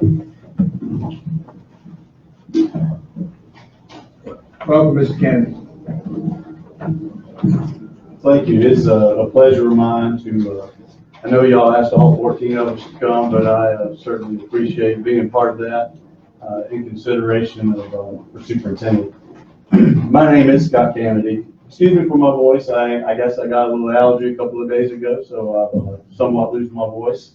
Welcome, Mr. Canady. Thank you. It's a pleasure of mine to, I know y'all asked all 14 of us to come, but I certainly appreciate being part of that in consideration of for superintendent. My name is Scott Canady. Excuse me for my voice. I guess I got a little allergy a couple of days ago, so I somewhat lose my voice.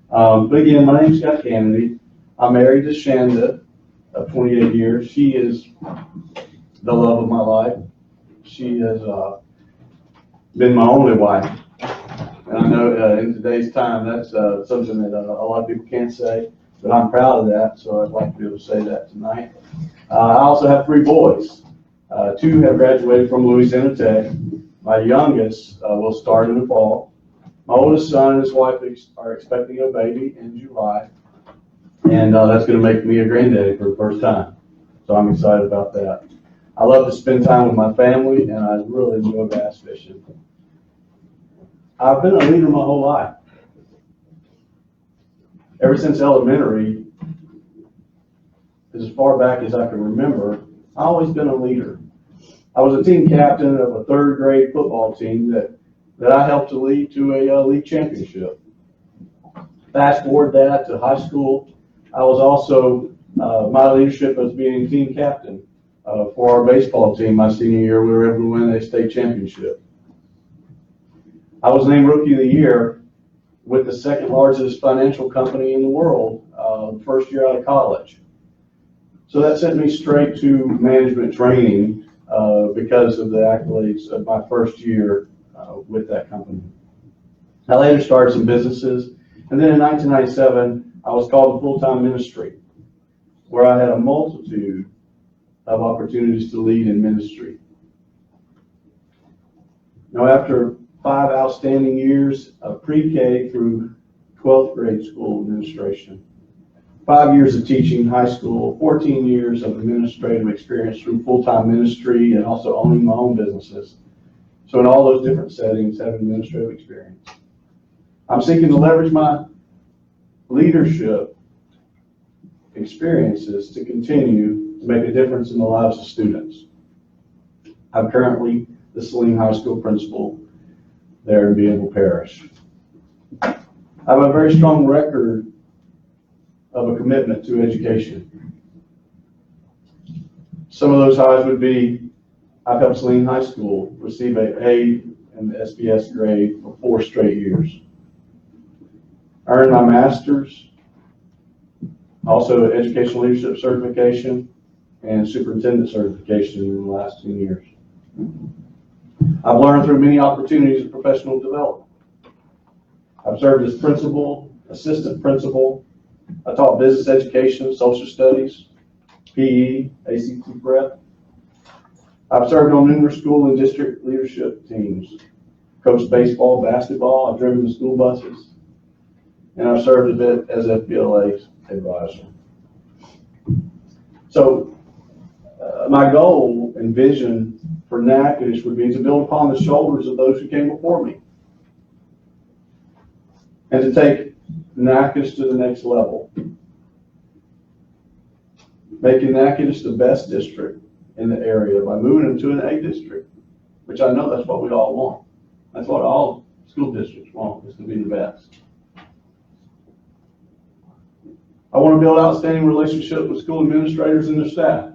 But again, my name is Scott Canady. I'm married to Shanda of 28 years. She is the love of my life. She has been my only wife. And I know in today's time, that's something that a lot of people can't say, but I'm proud of that, so I'd like to be able to say that tonight. I also have 3 boys. 2 have graduated from Louisiana Tech. My youngest will start in the fall. My oldest son and his wife are expecting a baby in July, and that's going to make me a granddaddy for the first time. So I'm excited about that. I love to spend time with my family, and I really enjoy bass fishing. I've been a leader my whole life. Ever since elementary, as far back as I can remember, I've always been a leader. I was a team captain of a 3rd grade football team that I helped to lead to a league championship. Fast forward that to high school, I was also, my leadership as being team captain for our baseball team. My senior year, we were able to win a state championship. I was named Rookie of the Year with the 2nd largest financial company in the world, first year out of college. So that sent me straight to management training because of the accolades of my first year with that company. I later started some businesses, and then in 1997, I was called to full-time ministry, where I had a multitude of opportunities to lead in ministry. Now, after 5 outstanding years of pre-K through 12th grade school administration, 5 years of teaching high school, 14 years of administrative experience through full-time ministry and also owning my own businesses. So in all those different settings, having administrative experience. I'm seeking to leverage my leadership experiences to continue to make a difference in the lives of students. I'm currently the Saline High School principal there in Bienville Parish. I have a very strong record of a commitment to education. Some of those highs would be, I've helped Saline High School receive an A in the SBS grade for 4 straight years. Earned my master's, also educational leadership certification and superintendent certification in the last 10 years. I've learned through many opportunities of professional development. I've served as principal, assistant principal. I taught business education, social studies, PE, ACT prep. I've served on numerous school and district leadership teams, coached baseball, basketball. I've driven the school buses, and I've served a bit as FBLA advisor. So my goal and vision for Natchitoches would be to build upon the shoulders of those who came before me and to take Natchitoches to the next level, making Natchitoches the best district in the area by moving into an A district, which I know that's what we all want. That's what all school districts want, is to be the best. I want to build outstanding relationships with school administrators and their staff.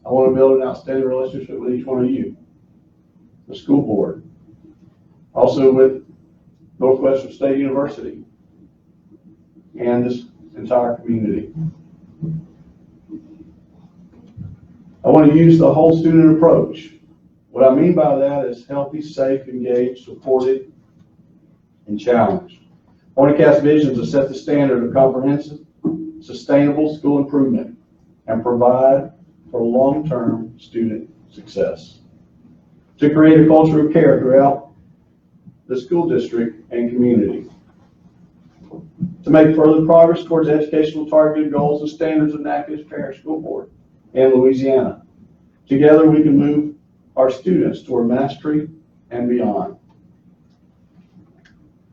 I want to build an outstanding relationship with each one of you, the school board, also with Northwestern State University, and this entire community. I want to use the whole student approach. What I mean by that is healthy, safe, engaged, supported, and challenged. I want to cast visions to set the standard of comprehensive, sustainable school improvement and provide for long-term student success. To create a culture of care throughout the school district and community. To make further progress towards educational targeted goals and standards of Natchitoches Parish School Board in Louisiana. Together we can move our students toward mastery and beyond.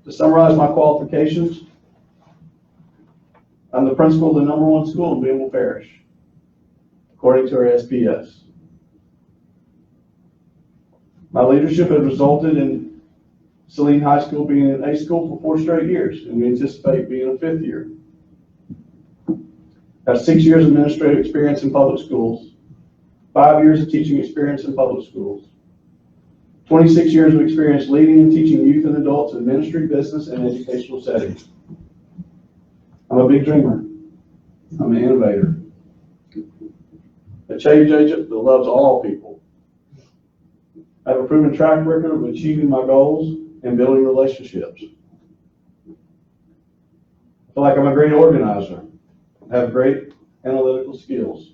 To summarize my qualifications, I'm the principal of the #1 school in Benville Parish, according to our SPS. My leadership has resulted in Saline High School being an A school for 4 straight years, and we anticipate being a 5th year. I have 6 years of administrative experience in public schools, 5 years of teaching experience in public schools, 26 years of experience leading and teaching youth and adults in ministry, business, and educational settings. I'm a big dreamer. I'm an innovator. A change agent that loves all people. I have a proven track record of achieving my goals and building relationships. I feel like I'm a great organizer. I have great analytical skills.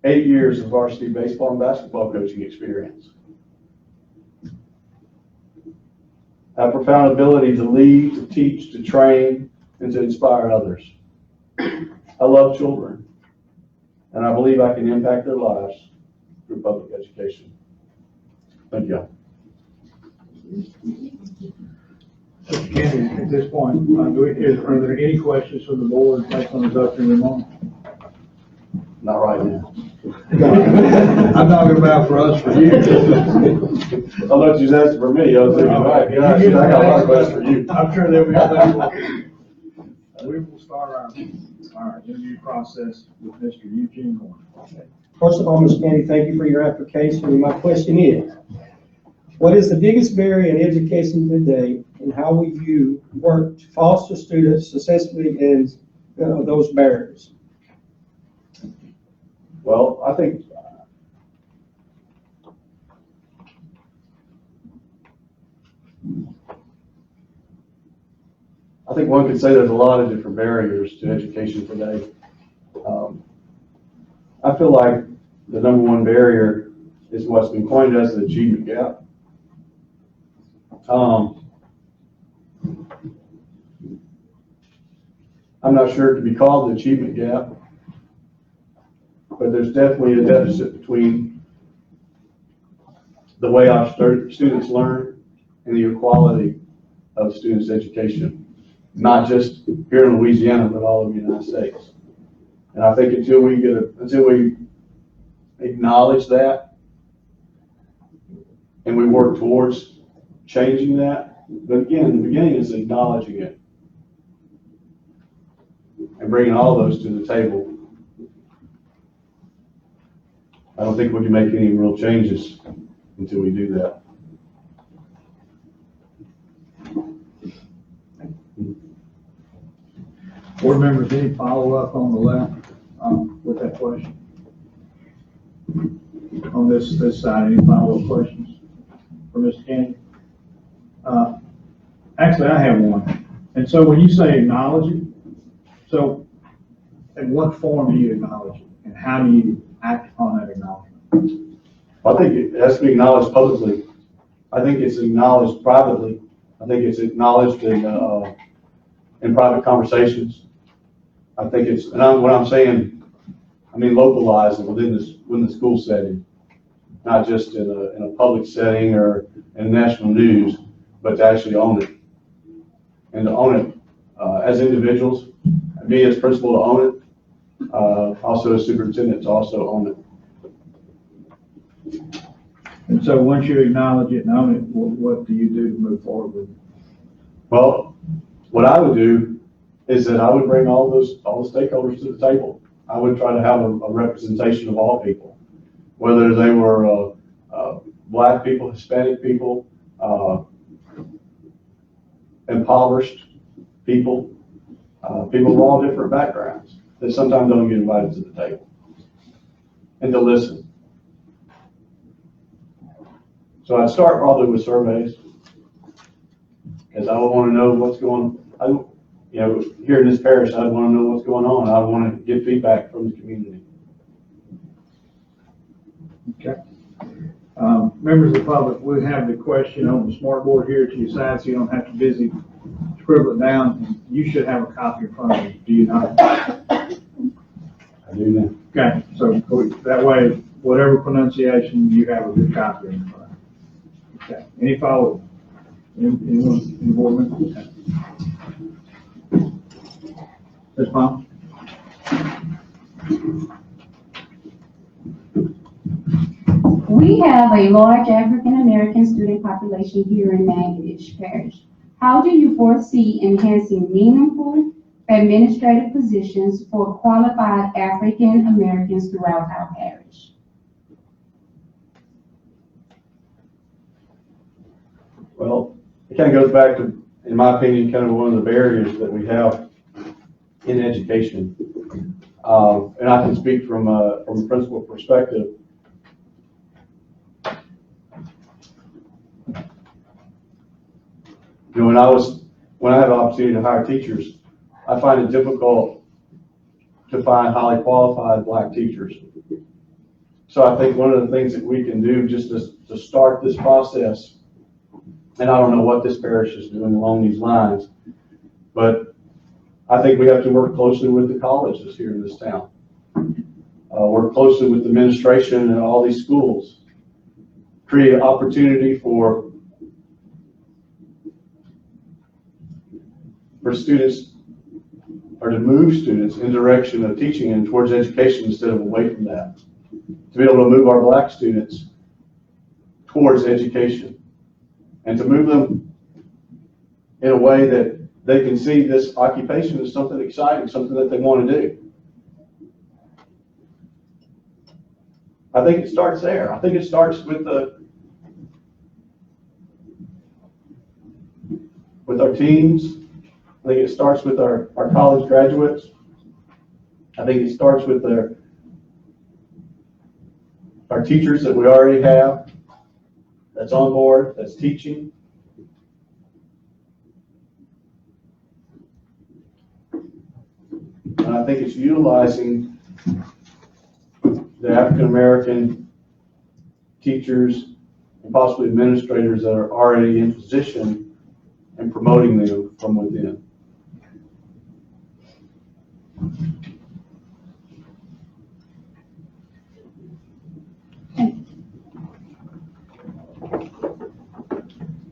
Eight years of varsity baseball and basketball coaching experience. I have profound ability to lead, to teach, to train, and to inspire others. I love children, and I believe I can impact their lives through public education. Thank you. Mr. Canady, at this point, are there any questions from the board based on his opening remarks? Not right now. I'm talking about for us, for you. I thought you was asking for me. I was thinking, all right, gosh, I got a lot of questions for you. I'm sure there'll be others. We will start our interview process with Mr. Eugene Horn. First of all, Ms. Canady, thank you for your application. And my question is, what is the biggest barrier in education today, and how will you work to foster students successfully in those barriers? Well, I think one could say there's a lot of different barriers to education today. I feel like the #1 barrier is what's been coined as the achievement gap. I'm not sure it could be called the achievement gap, but there's definitely a deficit between the way our students learn and the quality of students' education, not just here in Louisiana, but all of the United States. And I think until we acknowledge that and we work towards changing that, but again, the beginning is acknowledging it and bringing all those to the table. I don't think we can make any real changes until we do that. Board members, any follow-up on the left with that question? On this side, any follow-up questions for Mr. Canady? Actually, I have one. And so when you say acknowledge it, so in what form do you acknowledge it? And how do you act upon that acknowledgement? I think it has to be acknowledged publicly. I think it's acknowledged privately. I think it's acknowledged in private conversations. I think it's, and what I'm saying, I mean localize it within the school setting, not just in a public setting or in national news, but to actually own it. And to own it as individuals, me as principal to own it, also as superintendent to also own it. And so once you acknowledge it and own it, what do you do to move forward with it? Well, what I would do is that I would bring all the stakeholders to the table. I would try to have a representation of all people, whether they were Black people, Hispanic people, impoverished people, people of all different backgrounds that sometimes don't get invited to the table, and to listen. So I'd start probably with surveys, because I would want to know what's going on. Here in this parish, I'd want to know what's going on. I'd want to get feedback from the community. Okay. Members of the public, we have the question on the smart board here to your side, so you don't have to busy scribble it down. You should have a copy in front of you. Do you not? I do now. Okay, so that way, whatever pronunciation you have a good copy in front of you. Okay, any follow-up? Any board members? Ms. Palmer? We have a large African-American student population here in Natchitoches Parish. How do you foresee enhancing meaningful administrative positions for qualified African-Americans throughout our parish? Well, it kind of goes back to, in my opinion, kind of one of the barriers that we have in education. And I can speak from a principal perspective. You know, when I have an opportunity to hire teachers, I find it difficult to find highly qualified Black teachers. So I think one of the things that we can do just to start this process, and I don't know what this parish is doing along these lines, but I think we have to work closely with the colleges here in this town. Work closely with the administration and all these schools. Create an opportunity for students, or to move students in direction of teaching and towards education instead of away from that. To be able to move our Black students towards education and to move them in a way that they can see this occupation as something exciting, something that they want to do. I think it starts there. I think it starts with our teams. I think it starts with our college graduates. I think it starts with our teachers that we already have that's on board, that's teaching. And I think it's utilizing the African American teachers and possibly administrators that are already in position and promoting them from within.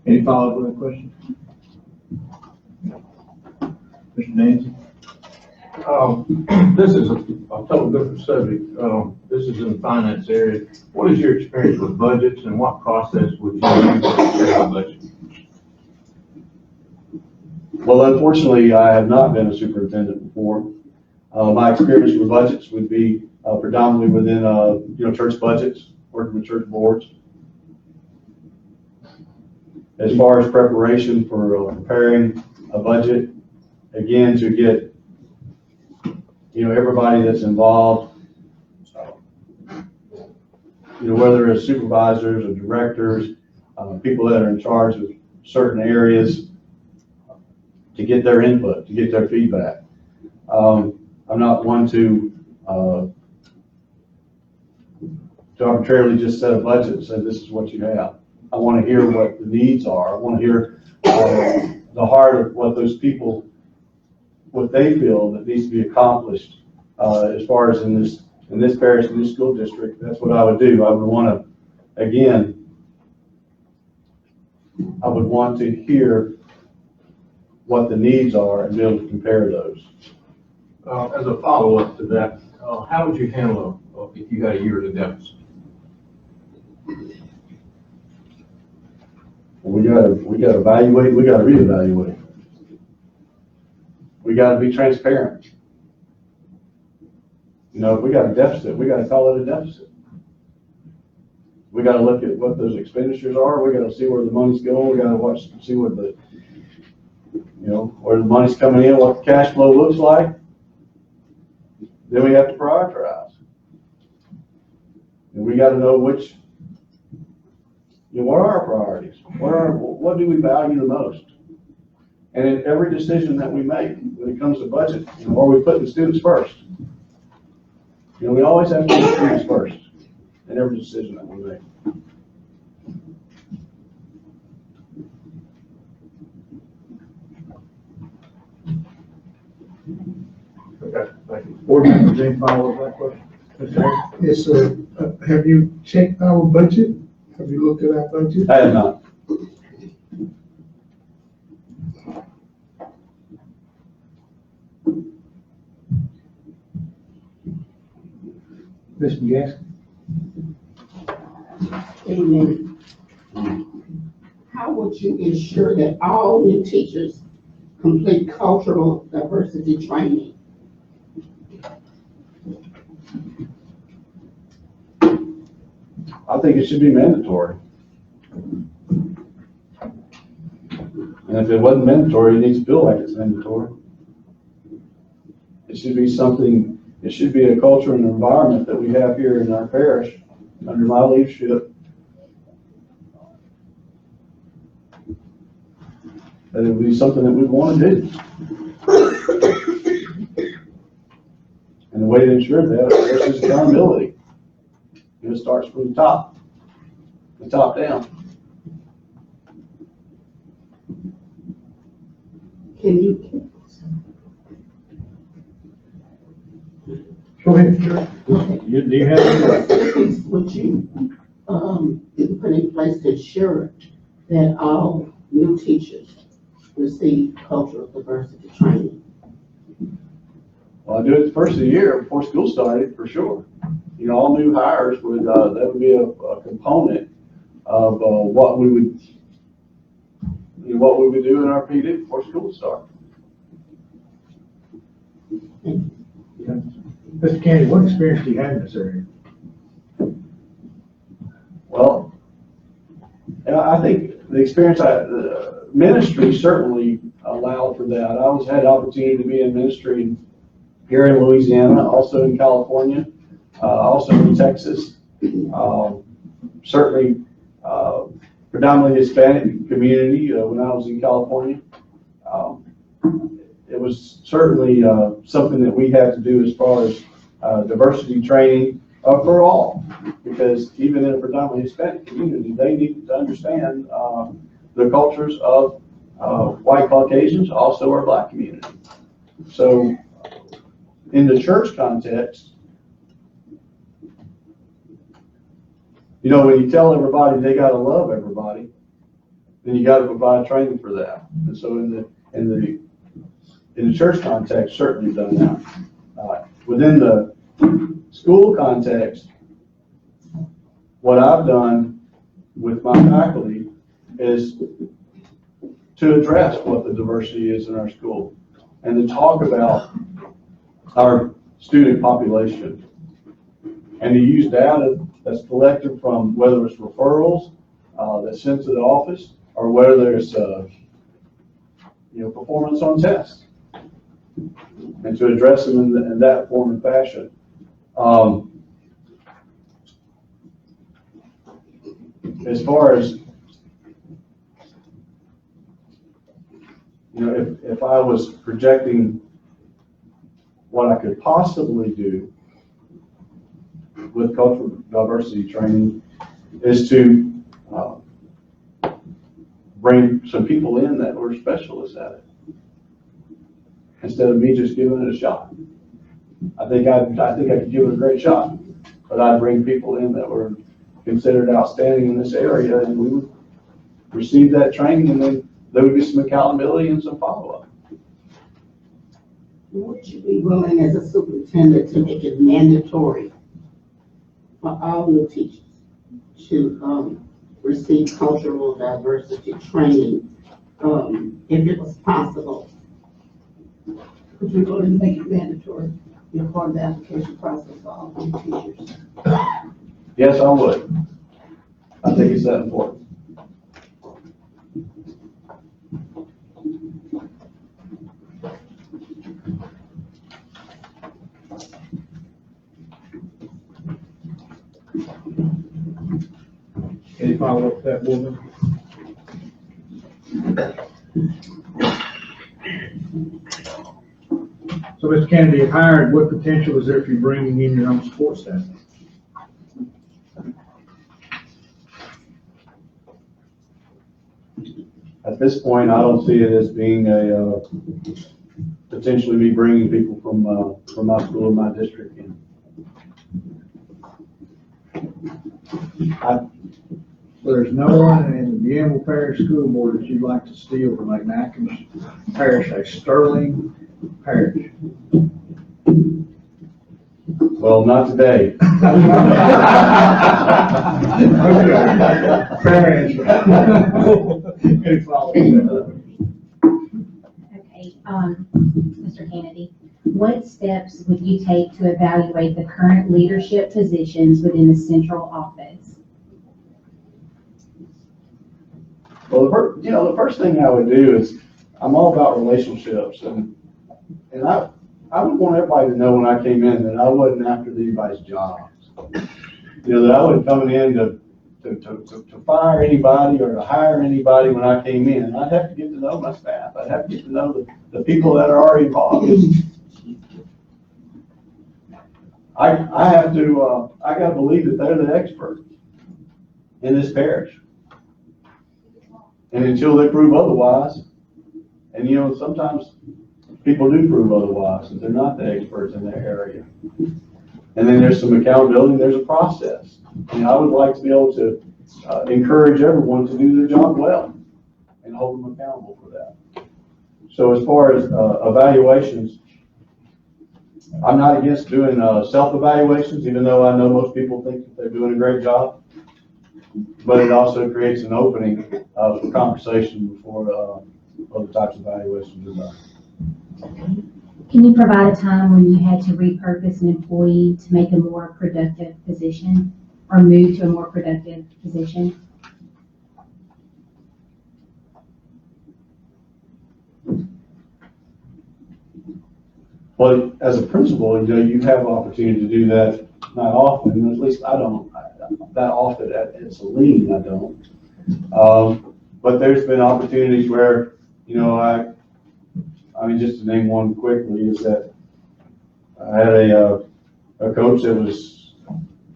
Any follow-up with that question? Mr. Nancy? This is a totally different subject. This is in the finance area. What is your experience with budgets and what process would you use to prepare a budget? Well, unfortunately, I have not been a superintendent before. My experience with budgets would be predominantly within, church budgets, working with church boards. As far as preparation for preparing a budget, again, to get, everybody that's involved, whether it's supervisors or directors, people that are in charge of certain areas, to get their input, to get their feedback. I'm not one to arbitrarily just set a budget and say, this is what you have. I want to hear what the needs are. I want to hear the heart of what those people, what they feel that needs to be accomplished as far as in this parish, in this school district. That's what I would do. I would want to hear what the needs are and be able to compare those. As a follow-up to that, how would you handle if you had a yearly deficit? We got to evaluate. We got to reevaluate. We got to be transparent. If we got a deficit, we got to call it a deficit. We got to look at what those expenditures are. We got to see where the money's going. We got to see what where the money's coming in, what the cash flow looks like. Then we have to prioritize. And we got to know what are our priorities? What do we value the most? And in every decision that we make when it comes to budget, are we putting students first? We always have to put students first in every decision that we make. Okay, thank you. Board members, any follow-up with that question? Mr. Harris? Yes, sir. Have you checked our budget? Have you looked at our budget? I have not. Ms. McGaskey? Amen. How would you ensure that all new teachers complete cultural diversity training? I think it should be mandatory. And if it wasn't mandatory, it needs to feel like it's mandatory. It should be something, it should be a culture and environment that we have here in our parish under my leadership. That it would be something that we'd want to do. And the way to ensure that, of course, is accountability. It starts from the top down. Can you, Go ahead, sure. Do you have any? would you, put in place to ensure that all new teachers receive cultural diversity training? Well, I do it the first of the year before school started, for sure. You know, all new hires would, that would be a component of what we would do in our PD before school starts. Mr. Canady, what experience do you have in this area? Well, I think the experience, ministry certainly allowed for that. I had the opportunity to be in ministry here in Louisiana, also in California, also in Texas. Certainly, predominantly Hispanic community when I was in California. It was certainly something that we had to do as far as diversity training for all, because even in a predominantly Hispanic community, they need to understand the cultures of white Caucasians, also our Black community. So in the church context, you know, when you tell everybody they got to love everybody, then you got to provide training for that. And so in the church context, certainly done that. Within the school context, what I've done with my faculty is to address what the diversity is in our school and to talk about our student population and to use data that's collected from whether it's referrals that's sent to the office or whether it's performance on tests, and to address them in that form and fashion. As far as, if I was projecting what I could possibly do with cultural diversity training is to bring some people in that were specialists at it, instead of me just giving it a shot. I think I could give it a great shot, but I'd bring people in that were considered outstanding in this area, and we would receive that training, and then there would be some accountability and some follow-up. Would you be willing as a superintendent to make it mandatory for all new teachers to receive cultural diversity training, if it was possible? Would you go and make it mandatory? You're part of the application process for all new teachers. Yes, I would. I think it's that important. Any follow-up to that, woman? So, Mr. Canady, if hired, what potential is there for you bringing in your own support staff? At this point, I don't see it as being potentially me bringing people from my school or my district in. There's no one in the Yamhill Parish School Board that you'd like to steal from make Atkins Parish a sterling parish. Well, not today. Fair answer. Any follow-up? Okay, Mr. Canady, what steps would you take to evaluate the current leadership positions within the central office? Well, the first thing I would do is, I'm all about relationships, and I would want everybody to know when I came in that I wasn't after anybody's jobs. That I wasn't coming in to fire anybody or to hire anybody when I came in. I'd have to get to know my staff. I'd have to get to know the people that are already involved. I gotta believe that they're the experts in this parish. And until they prove otherwise, and sometimes people do prove otherwise, that they're not the experts in their area. And then there's some accountability, there's a process. And I would like to be able to encourage everyone to do their job well and hold them accountable for that. So as far as evaluations, I'm not against doing self-evaluations, even though I know most people think that they're doing a great job. But it also creates an opening for conversation before other types of evaluations are done. Can you provide a time when you had to repurpose an employee to make a more productive position or move to a more productive position? Well, as a principal, you have opportunity to do that not often, at least I don't, that often at Saline, I don't. But there's been opportunities where, I mean, just to name one quickly, is that I had a coach that was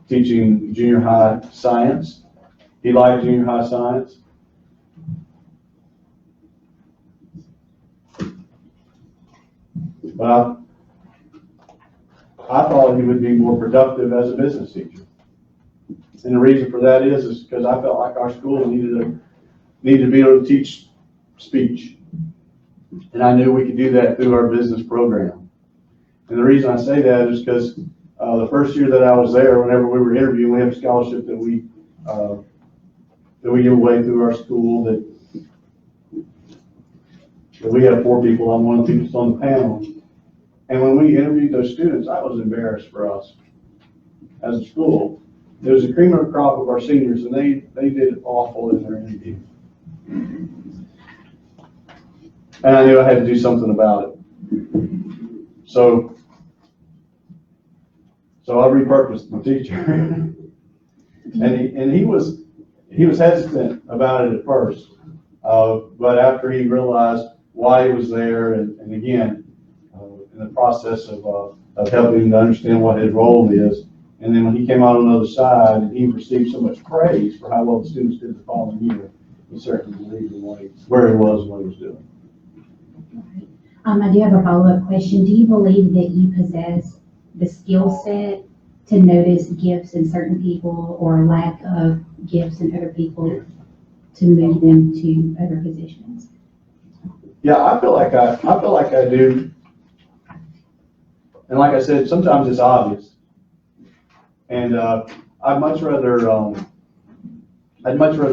teaching junior high science. He liked junior high science. But I thought he would be more productive as a business teacher. And the reason for that is because I felt like our school needed to be able to teach speech. And I knew we could do that through our business program. And the reason I say that is because the first year that I was there, whenever we were interviewing, we have a scholarship that we give away through our school that we have 4 people. I'm one of the people that's on the panel. And when we interviewed those students, I was embarrassed for us as a school. There was a cream of the crop of our seniors, and they did awful in their interview. And I knew I had to do something about it. So I repurposed my teacher. and he was hesitant about it at first. But after he realized why he was there, and again, in the process of helping him to understand what his role is, and then when he came out on the other side and he received so much praise for how well the students did the following year, he certainly believed in where he was and what he was doing. I do have a follow-up question. Do you believe that you possess the skill set to notice gifts in certain people or lack of gifts in other people to move them to other positions? Yeah, I feel like I do. And like I said, sometimes it's obvious. And I'd much rather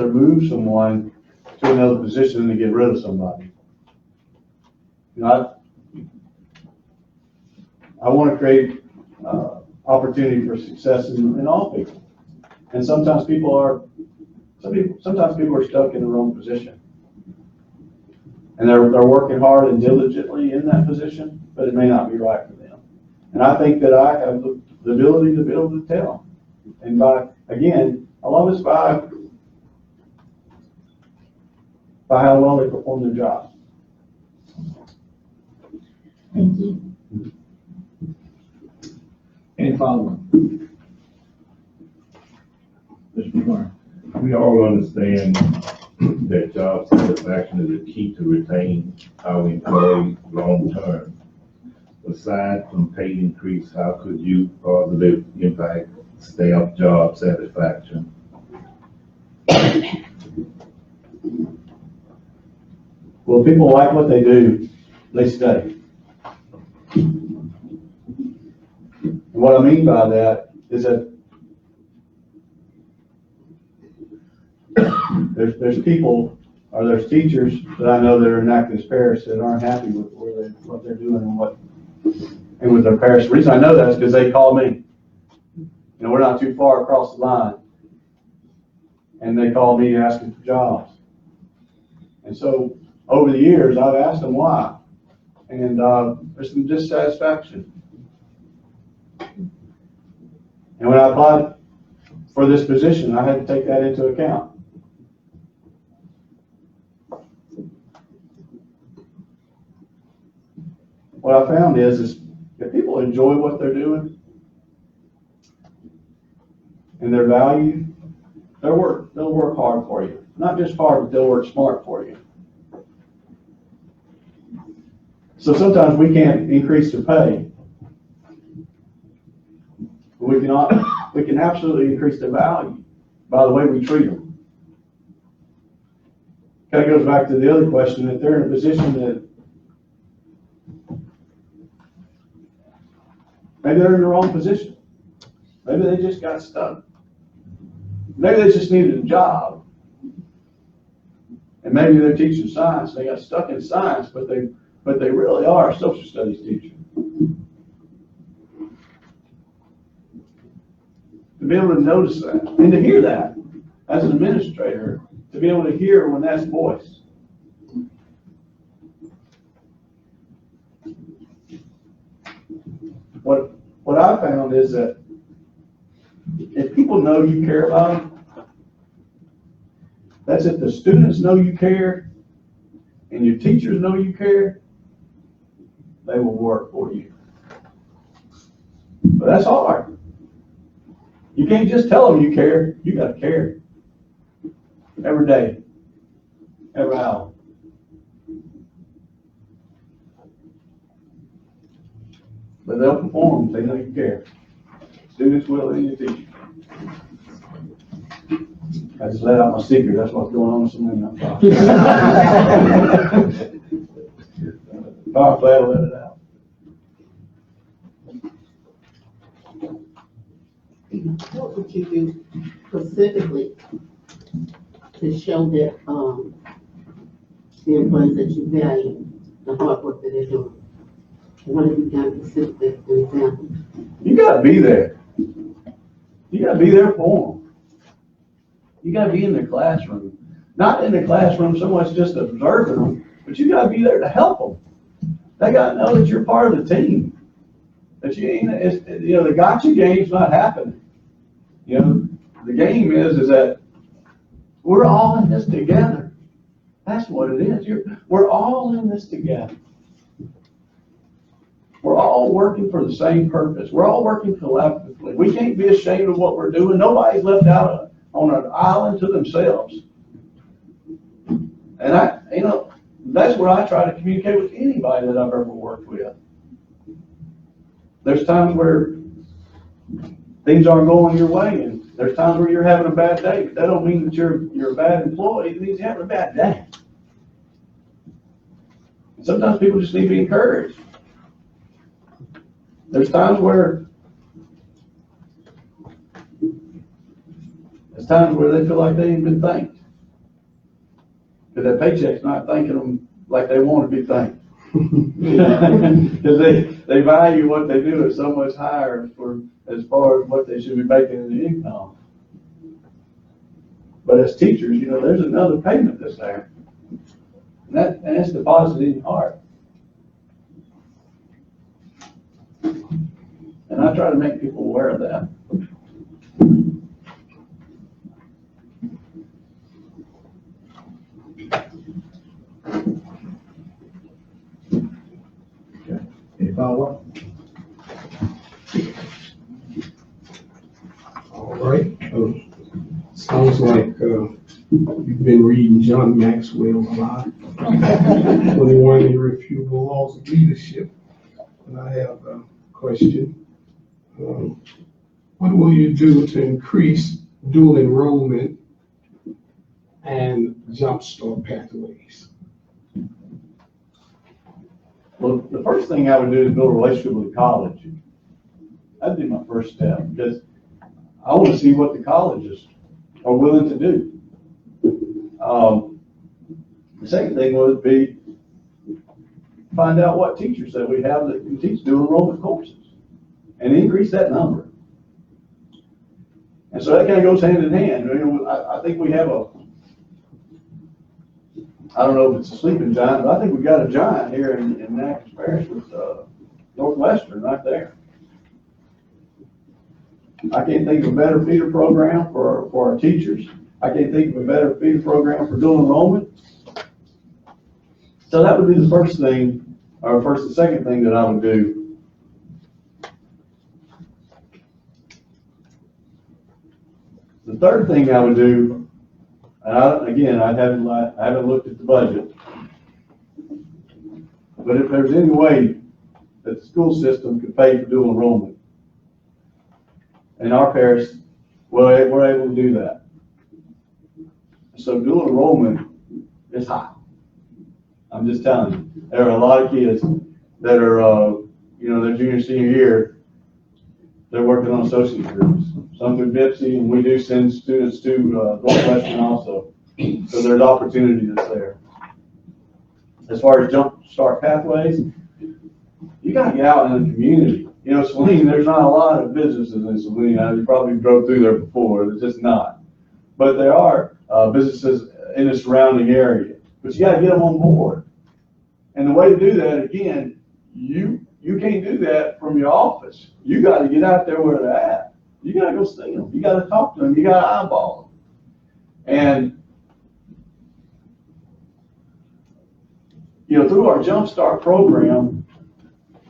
move someone to another position than to get rid of somebody. I want to create opportunity for success in all people. And sometimes people are stuck in the wrong position. And they're working hard and diligently in that position, but it may not be right for them. And I think that I have the ability to be able to tell. And a lot of it's by how well they perform their job. Thank you. Any follow-up? Mr. McGuire. We all understand that job satisfaction is a key to retain our employees long term. Aside from pay increase, how could you positively impact staff job satisfaction? Well, people like what they do, they stay. And What I mean by that is that there's people, or there's teachers that I know that are in Atkins Parish that aren't happy with what they're doing and with their parish. The reason I know that is because they call me. You know, we're not too far across the line. And they call me asking for jobs. And so over the years, I've asked them why. And there's some dissatisfaction. And when I applied for this position, I had to take that into account. What I found is if people enjoy what they're doing and they're valued, they'll work hard for you. Not just hard, but they'll work smart for you. So sometimes we can't increase the pay. But we can absolutely increase the value by the way we treat them. Kind of goes back to the other question, that they're in a position that maybe they're in the wrong position. Maybe they just got stuck. Maybe they just needed a job. And maybe they're teaching science. They got stuck in science, but they really are a social studies teacher. To be able to notice that and to hear that as an administrator, to be able to hear when that's voiced. What I found is that if people know you care about them, that's if the students know you care and your teachers know you care, they will work for you. But that's hard. You can't just tell them you care. You got to care every day, every hour. But they'll perform if they know you care. Students will, and your teachers. I just let out my secret. That's what's going on with some of them. I'm glad I let it out. What would you do specifically to show that the employees that you value the hard work that they're doing? What have you done specifically, for example? You got to be there. You got to be there for them. You got to be in the classroom. Not in the classroom so much just observing them, but you got to be there to help them. They got to know that you're part of the team. That you ain't, the gotcha game's not happening. The game is that we're all in this together. That's what it is. We're all in this together. We're all working for the same purpose. We're all working collectively. We can't be ashamed of what we're doing. Nobody's left out on an island to themselves. And that's what I try to communicate with anybody that I've ever worked with. There's times where things aren't going your way, and there's times where you're having a bad day. But that don't mean that you're a bad employee. It means you're having a bad day. And sometimes people just need to be encouraged. There's times where they feel like they ain't been thanked. Because that paycheck's not thanking them like they want to be thanked. Because they value what they do is so much higher as far as what they should be making in the income. But as teachers, there's another payment that's there. And that's deposited in your heart. And I try to make people aware of that. Okay. Any follow-up? All right. Sounds like you've been reading John Maxwell a lot. 21 Irrefutable Laws of Leadership. And I have a question. What will you do to increase dual enrollment and jumpstart pathways? Well, the first thing I would do is build a relationship with the college. that'd be my first step, because I want to see what the colleges are willing to do. The second thing would be find out what teachers that we have that can teach dual enrollment courses and increase that number. And so that kind of goes hand in hand. You know, I think we have I don't know if it's a sleeping giant, but I think we've got a giant here in Natchez Parish with Northwestern right there. I can't think of a better feeder program for our teachers. I can't think of a better feeder program for dual enrollment. So that would be the first thing, or the second thing that I would do. The third thing I would do, and I haven't looked at the budget, but if there's any way that the school system could pay for dual enrollment, in our parish, well, we're able to do that. So dual enrollment is high. I'm just telling you, there are a lot of kids that are, their junior, senior year, they're working on associate degrees. Some through BIPSI, and we do send students to Northwestern also. So there's opportunity that's there. As far as jump start pathways, you got to get out in the community. You know, Saline, there's not a lot of businesses in Saline. You probably drove through there before. There's just not. But there are businesses in the surrounding area. But you got to get them on board. And the way to do that, again, you can't do that from your office. You got to get out there where they're at. You got to go see them. You got to talk to them. You got to eyeball them. And, through our Jump Start program,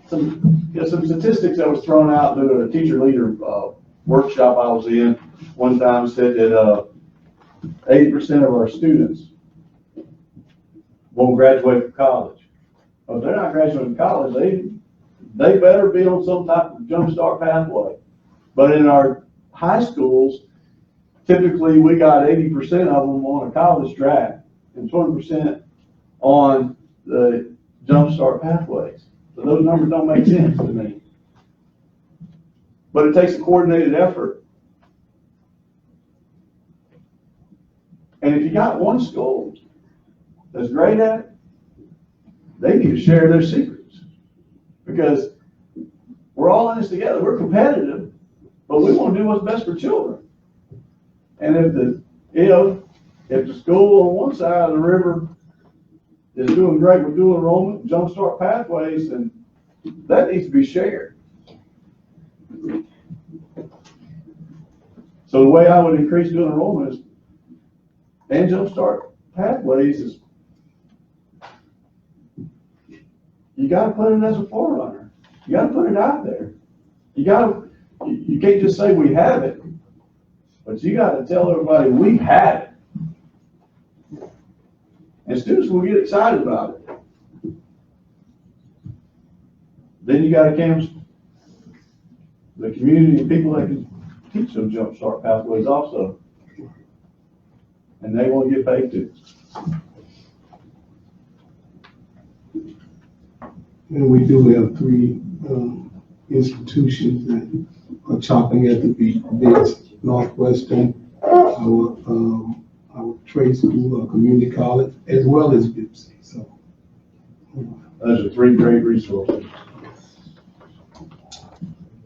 some statistics that was thrown out through a teacher leader workshop I was in one time said that 80% of our students won't graduate from college. Well, if they're not graduating from college, they better be on some type of Jump Start pathway. But in our high schools, typically we got 80% of them on a college track and 20% on the Jump Start pathways. So those numbers don't make sense to me. But it takes a coordinated effort. And if you got one school that's great at it, they need to share their secrets. Because we're all in this together. We're competitive, but we want to do what's best for children. And if the school on one side of the river is doing great with dual enrollment, Jump Start pathways, then that needs to be shared. So the way I would increase dual enrollment and Jump Start pathways is you got to put it as a forerunner. You got to put it out there. You can't just say we have it, but you got to tell everybody we have it. And students will get excited about it. Then you got to canvas the community and people that can teach them Jump Start pathways also. And they won't get paid too. And we do have 3 institutions that are chopping at the bit. Northwestern, our trade school, our community college, as well as BIPSI. So those are 3 great resources.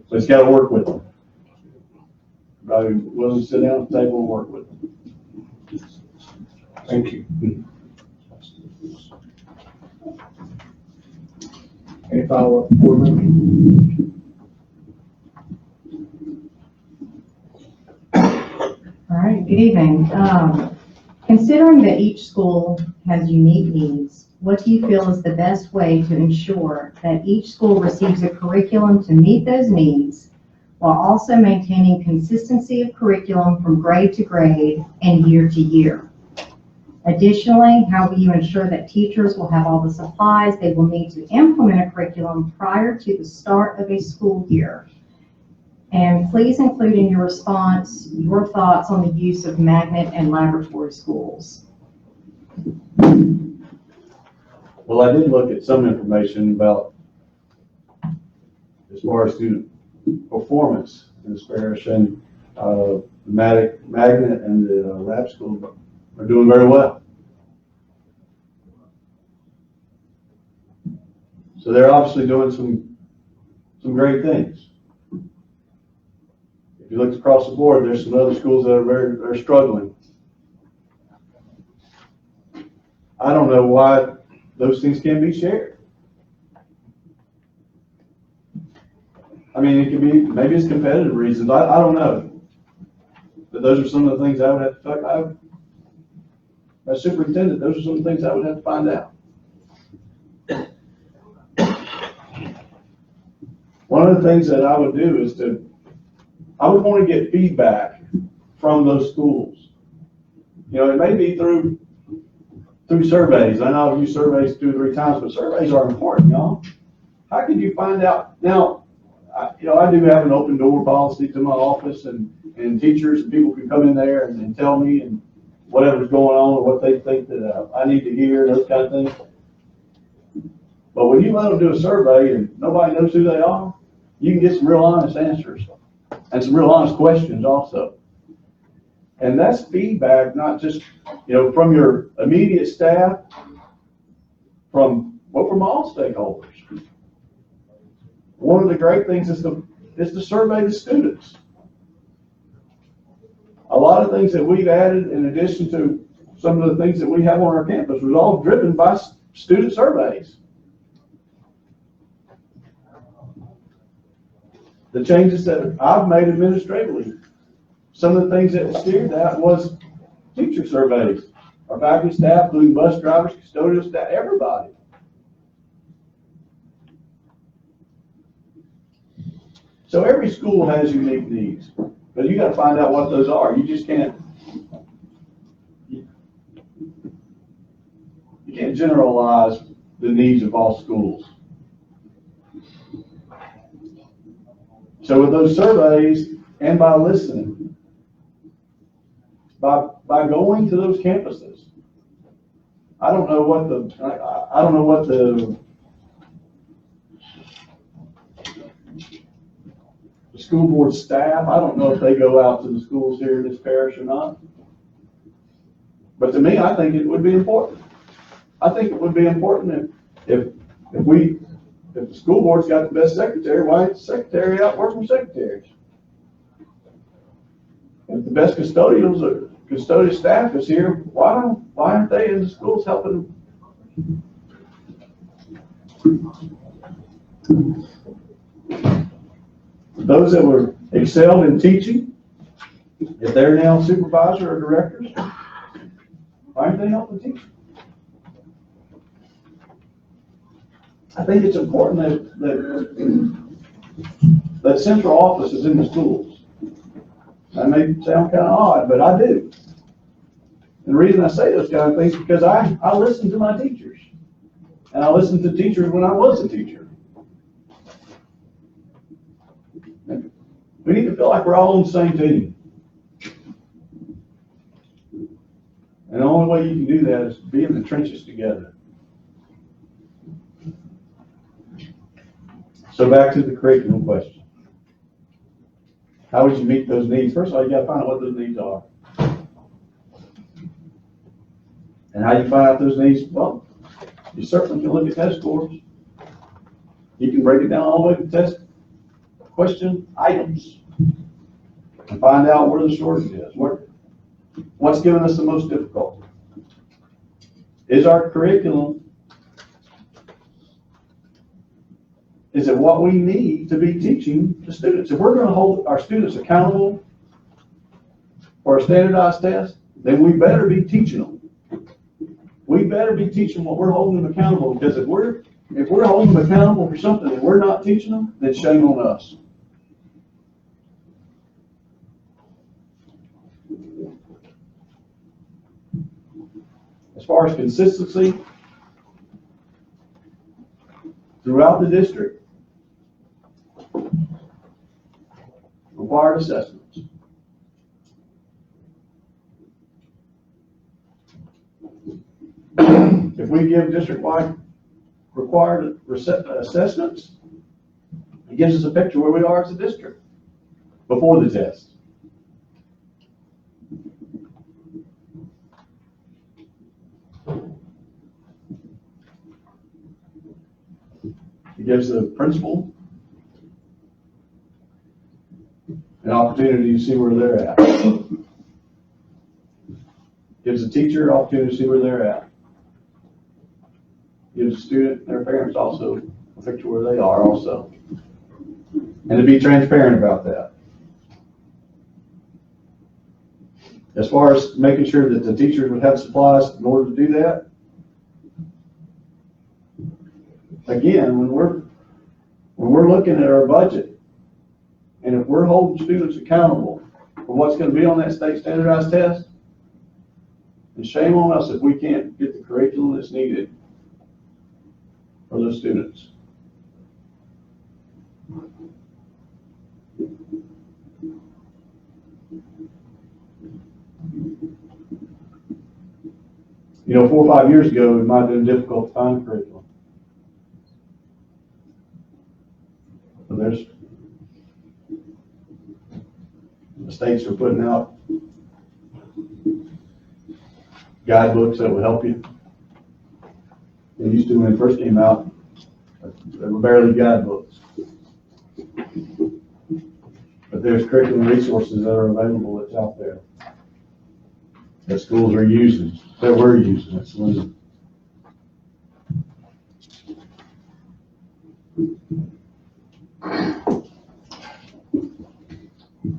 So it's got to work with them. Everybody willing to sit down at the table and work with them. thank you. Any follow-up, board members? All right, good evening. Considering that each school has unique needs, what do you feel is the best way to ensure that each school receives a curriculum to meet those needs while also maintaining consistency of curriculum from grade to grade and year to year? Additionally, how will you ensure that teachers will have all the supplies they will need to implement a curriculum prior to the start of a school year? And please include in your response your thoughts on the use of magnet and laboratory schools. Well, I did look at some information about as far as student performance in this parish, and the Magnet and the lab school are doing very well. So they're obviously doing some great things. If you look across the board, there's some other schools that are struggling. I don't know why those things can't be shared. I mean, it could be, maybe it's competitive reasons, I don't know. But those are some of the things I would have to talk, as superintendent, those are some of the things I would have to find out. One of the things that I would do is I would want to get feedback from those schools. You know, it may be through surveys. I know I've used surveys 2 or 3 times, but surveys are important, y'all. How can you find out? Now, I do have an open door policy to my office, and teachers and people can come in there and tell me and whatever's going on or what they think that I need to hear and those kind of things. But when you let them do a survey and nobody knows who they are, you can get some real honest answers and some real honest questions also. And that's feedback, not just, from your immediate staff, from all stakeholders. One of the great things is to survey the students. A lot of things that we've added in addition to some of the things that we have on our campus was all driven by student surveys. The changes that I've made administratively, some of the things that steered that was teacher surveys. Our faculty staff, including bus drivers, custodial staff, everybody. So every school has unique needs, but you got to find out what those are. You just can't, you can't generalize the needs of all schools. So with those surveys and by listening, by going to those campuses, I don't know what the school board staff, I don't know if they go out to the schools here in this parish or not. But to me, I think it would be important. I think it would be important if the school board's got the best secretary, why ain't the secretary out working with secretaries? If the best custodial staff is here, why aren't they in the schools helping them? Those that were excelled in teaching, if they're now supervisor or directors, why aren't they helping teach? I think it's important that central office is in the schools. That may sound kind of odd, but I do. And the reason I say those kind of things is because I listen to my teachers. And I listened to teachers when I was a teacher. We need to feel like we're all on the same team. And the only way you can do that is be in the trenches together. So back to the curriculum question. How would you meet those needs? First of all, you got to find out what those needs are. And how you find out those needs? Well, you certainly can look at test scores. You can break it down all the way to test question items and find out where the shortage is. What's giving us the most difficulty? Is our curriculum, is it what we need to be teaching the students? If we're going to hold our students accountable for a standardized test, then we better be teaching them. We better be teaching what we're holding them accountable, because if we're holding them accountable for something and we're not teaching them, then shame on us. As far as consistency throughout the district, required assessments. If we give district-wide required assessments, It gives us a picture where we are as a district before the test. It gives the principal an opportunity to see where they're at. Gives the teacher an opportunity to see where they're at. Gives the student and their parents also a picture where they are also. And to be transparent about that. As far as making sure that the teachers would have supplies in order to do that, again, when we're looking at our budget, and if we're holding students accountable for what's going to be on that state standardized test, then shame on us if we can't get the curriculum that's needed for those students. You know, 4 or 5 years ago, it might have been difficult to find curriculum. But the states are putting out guidebooks that will help you. They used to when it first came out, they were barely guidebooks. But there's curriculum resources that are available that's out there that schools are using, that we're using. That's one.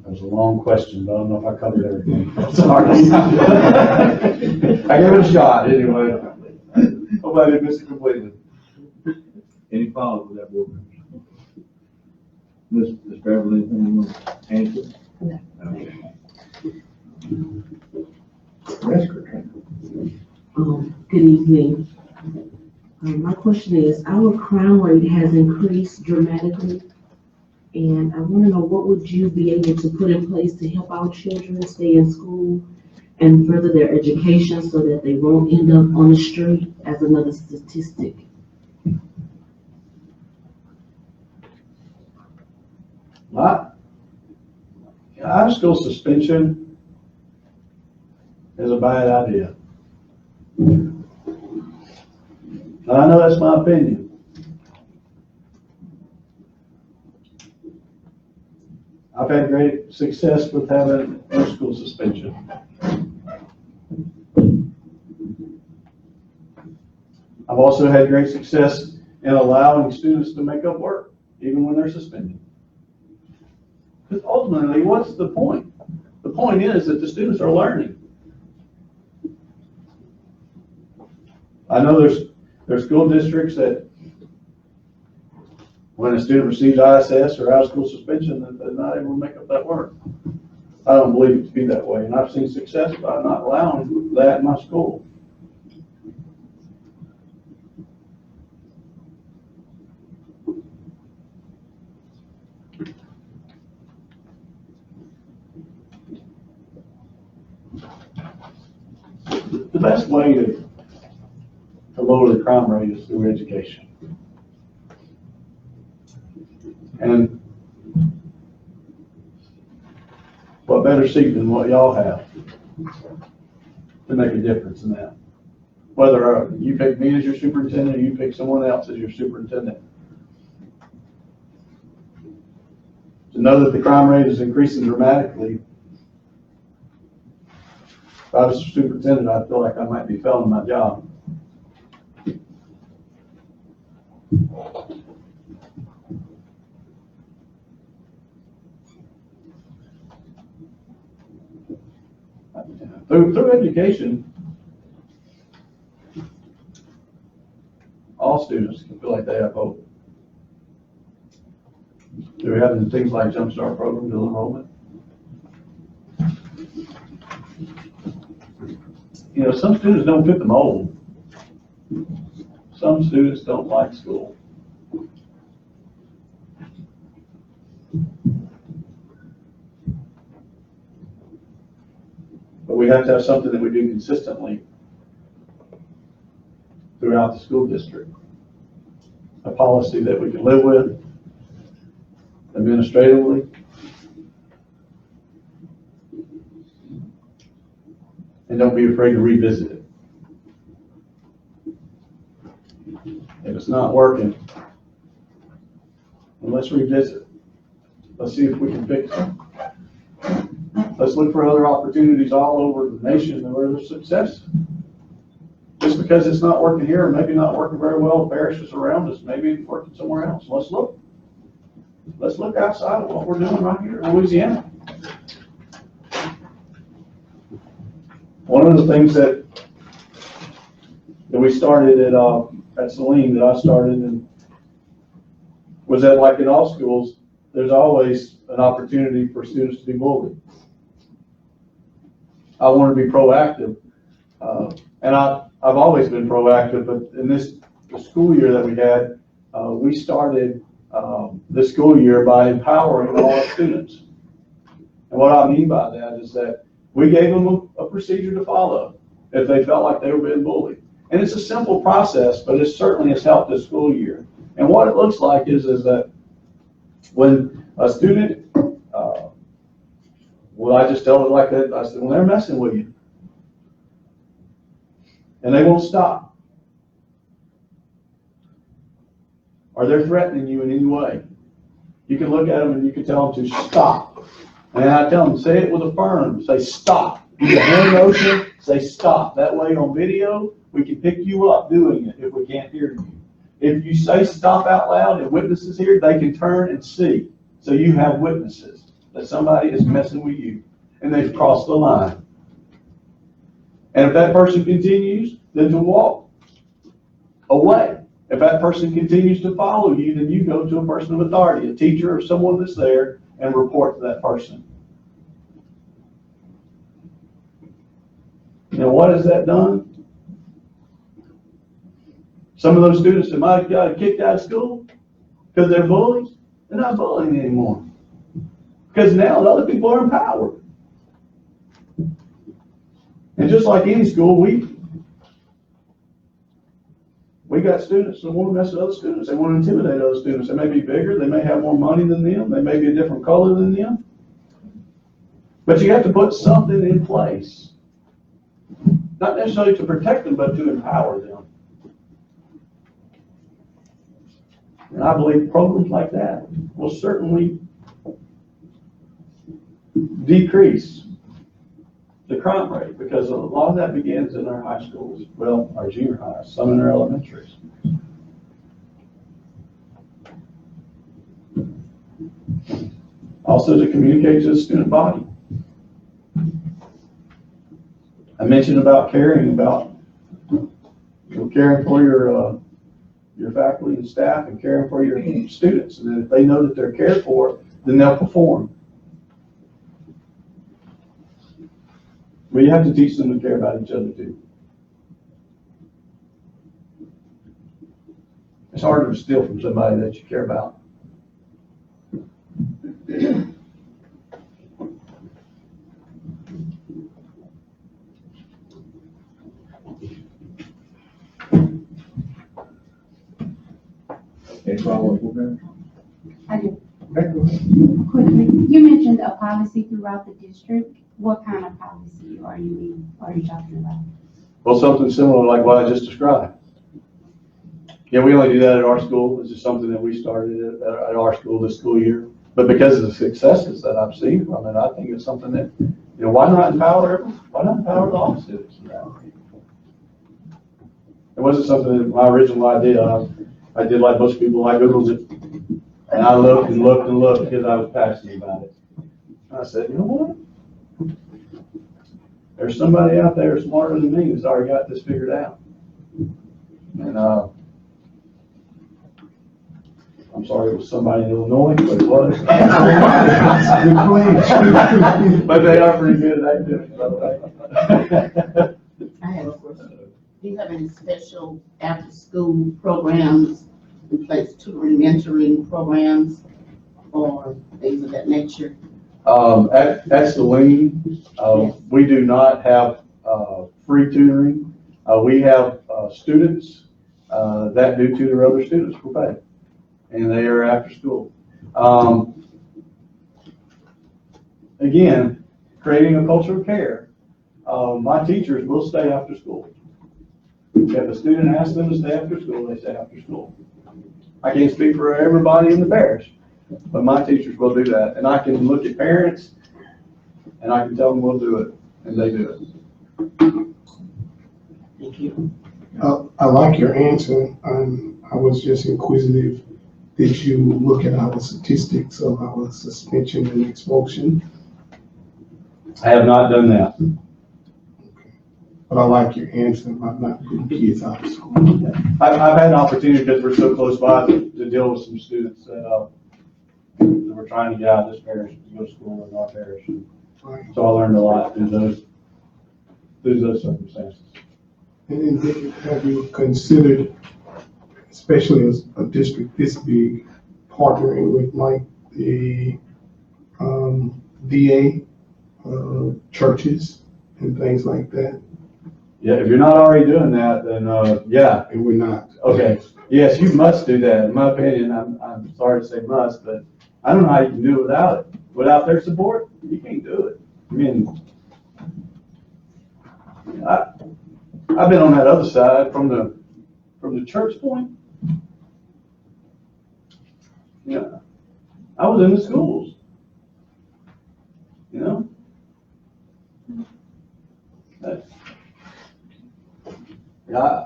That was a long question, but I don't know if I covered everything. Sorry. I gave it a shot anyway. Hope I didn't miss it completely. Any follow-up with that, board members? Ms. Beverly, anything you want to answer? No. Okay. Rescue. Good evening. My question is, our crime rate has increased dramatically, and I want to know what would you be able to put in place to help our children stay in school and further their education so that they won't end up on the street as another statistic? Out of school suspension is a bad idea. And I know that's my opinion. I've had great success with having no school suspension. I've also had great success in allowing students to make up work, even when they're suspended. Because ultimately, what's the point? The point is that the students are learning. I know there's school districts that when a student receives ISS or out of school suspension, that they're not able to make up that work. I don't believe it to be that way, and I've seen success by not allowing that in my school. The best way to lower the crime rate is through education. And what better seat than what y'all have to make a difference in that? Whether you pick me as your superintendent or you pick someone else as your superintendent. To know that the crime rate is increasing dramatically, if I was superintendent, I feel like I might be failing my job. Through education, all students can feel like they have hope. They're having things like Jumpstart programs, dual enrollment. You know, some students don't fit the mold. Some students don't like school. But we have to have something that we do consistently throughout the school district. A policy that we can live with, administratively. And don't be afraid to revisit it. If it's not working, well, let's revisit it. Let's see if we can fix it. Let's look for other opportunities all over the nation where there's success. Just because it's not working here, or maybe not working very well in parishes around us, maybe it's working somewhere else. Let's look. Let's look outside of what we're doing right here in Louisiana. One of the things that we started at Saline, that I started, and was that, like in all schools, there's always an opportunity for students to be bullied. I want to be proactive, and I've always been proactive, but in the school year that we had, we started this school year by empowering all our students. And what I mean by that is that we gave them a procedure to follow if they felt like they were being bullied. And it's a simple process, but it certainly has helped this school year. And what it looks like is that when a student, well, I just tell it like that, I said, well, they're messing with you. And they won't stop. Or they're threatening you in any way. You can look at them and you can tell them to stop. And I tell them, say it with a firm, say stop. Use a hand motion, say stop. That way on video, we can pick you up doing it if we can't hear you. If you say stop out loud and witnesses here, they can turn and see. So you have witnesses that somebody is messing with you and they've crossed the line. And if that person continues, then to walk away. If that person continues to follow you, then you go to a person of authority, a teacher or someone that's there, and report to that person. Now, what has that done? Some of those students that might have got kicked out of school because they're bullies, they're not bullying anymore. Because now the other people are empowered. And just like any school, we got students that want to mess with other students. They want to intimidate other students. They may be bigger. They may have more money than them. They may be a different color than them. But you have to put something in place. Not necessarily to protect them, but to empower them. And I believe programs like that will certainly decrease the crime rate, because a lot of that begins in our high schools, well, our junior highs, some in our elementaries. Also to communicate to the student body. I mentioned about caring for your faculty and staff and caring for your students, and if they know that they're cared for, then they'll perform. But you have to teach them to care about each other too. It's harder to steal from somebody that you care about. Any follow-up with that? I do. Okay, go ahead. Quickly, you mentioned a policy throughout the district. What kind of policy are you talking about? Well, something similar like what I just described. Yeah, we only do that at our school. This is something that we started at our school this school year. But because of the successes that I've seen from it, I think it's something that, why not empower all the students around? It wasn't something that my original idea. I did like most people, I Googled it, and I looked and looked and looked because I was passionate about it. And I said, you know what? There's somebody out there smarter than me who's already got this figured out. And I'm sorry it was somebody in Illinois, but it was. But they are pretty good at activities, by the way. I have a question. Do you have any special after-school programs in place, tutoring, mentoring programs, or things of that nature? At Saline, we do not have free tutoring. We have students that do tutor other students for pay, and they are after school. again, creating a culture of care. My teachers will stay after school. If a student asks them to stay after school, they stay after school. I can't speak for everybody in the parish, but my teachers will do that. And I can look at parents and I can tell them we'll do it, and they do it. Thank you. I like your answer. I was just inquisitive. Did you look at our statistics of our suspension and expulsion? I have not done that. But I like your answer about not putting kids out of school. I've had an opportunity because we're so close by to deal with some students that we're trying to get out of this parish to go to school in our parish. Right. So I learned a lot through those circumstances. And then have you considered, especially as a district this big, partnering with like the DA, churches and things like that? Yeah, if you're not already doing that, then yeah. And we're not. Okay. Yes, you must do that. In my opinion, I'm sorry to say must, but I don't know how you can do it without it. Without their support, you can't do it. I mean, I've been on that other side from the church point. Yeah, I was in the schools. You know, yeah.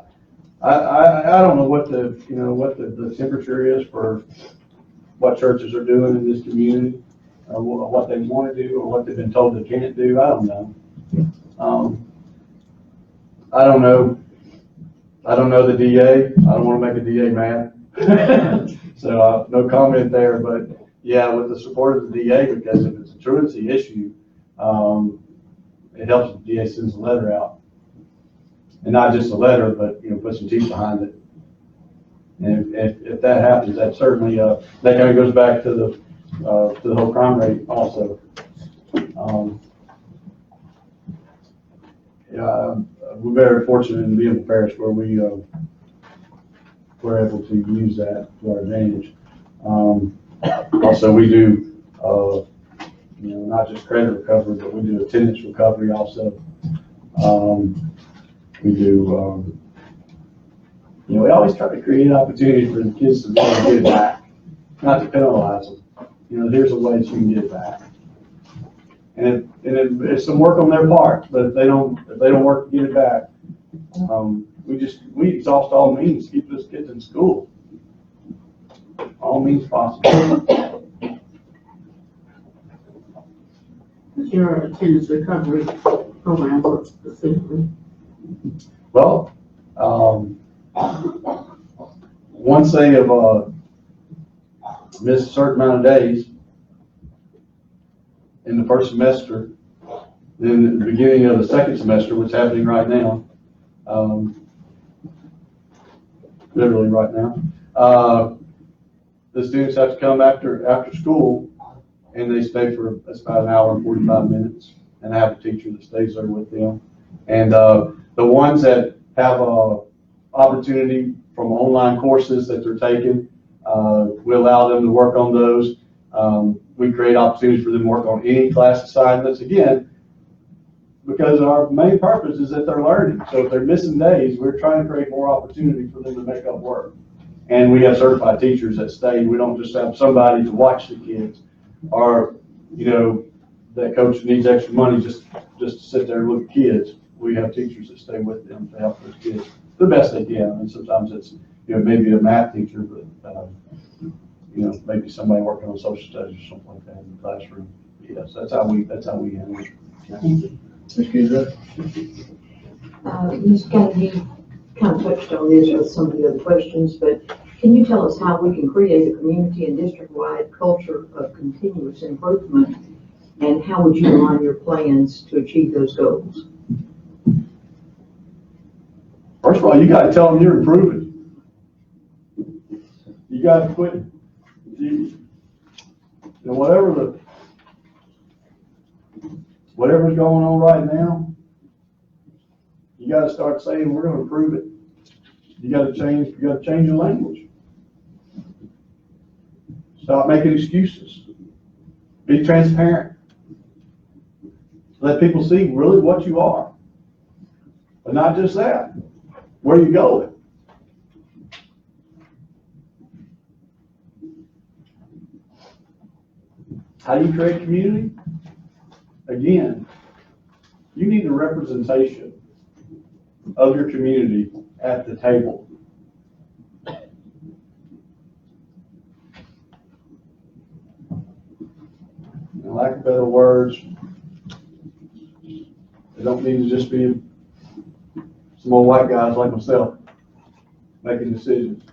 I don't know what the temperature is for what churches are doing in this community, or what they want to do, or what they've been told they can't do. I don't know. I don't know. I don't know the DA. I don't want to make a DA mad. So no comment there. But yeah, with the support of the DA, because if it's a truancy issue, it helps if the DA sends a letter out. And not just a letter, but, put some teeth behind it. And if that happens, that certainly, that kind of goes back to the whole crime rate also. Yeah, we're very fortunate in being a parish where we're able to use that to our advantage. Also, we do, not just credit recovery, but we do attendance recovery also. We do, we always try to create opportunities for the kids to get it back, not to penalize them. Here's a way that you can get it back. And it's some work on their part, but if they don't work to get it back, we exhaust all means to keep those kids in school. All means possible. Does your attendance recovery program work specifically? Well, once they have missed a certain amount of days in the first semester, then at the beginning of the second semester, what's happening right now, literally right now, the students have to come after school, and they stay for about an hour and 45 minutes, and have a teacher that stays there with them. And the ones that have opportunity from online courses that they're taking, we allow them to work on those. We create opportunities for them to work on any class assignments, again, because our main purpose is that they're learning. So if they're missing days, we're trying to create more opportunity for them to make up work. And we have certified teachers that stay. We don't just have somebody to watch the kids, or, that coach needs extra money just to sit there and look at kids. We have teachers that stay with them to help those kids the best they can. And sometimes it's, maybe a math teacher, but, maybe somebody working on social studies or something like that in the classroom. Yes, that's how we handle it. Thank you. Ms. Canady, you kind of touched on this with some of the other questions, but can you tell us how we can create a community and district-wide culture of continuous improvement, and how would you align your plans to achieve those goals? First of all, you got to tell them you're improving. You got to quit. Whatever's going on right now, you got to start saying we're going to improve it. You got to change your language. Stop making excuses. Be transparent. Let people see really what you are. But not just that, where you going. How do you create community? Again, you need a representation of your community at the table. In lack of better words, it don't need to just be some old white guys like myself making decisions.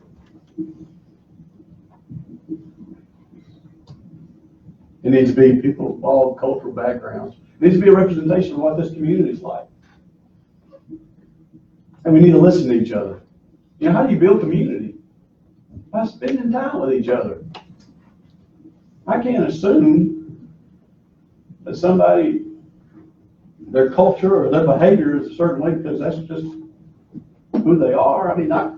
It needs to be people of all cultural backgrounds. It needs to be a representation of what this community is like. And we need to listen to each other. You know, how do you build community? By spending time with each other. I can't assume that somebody, their culture or their behavior is a certain way because that's just who they are. I mean, I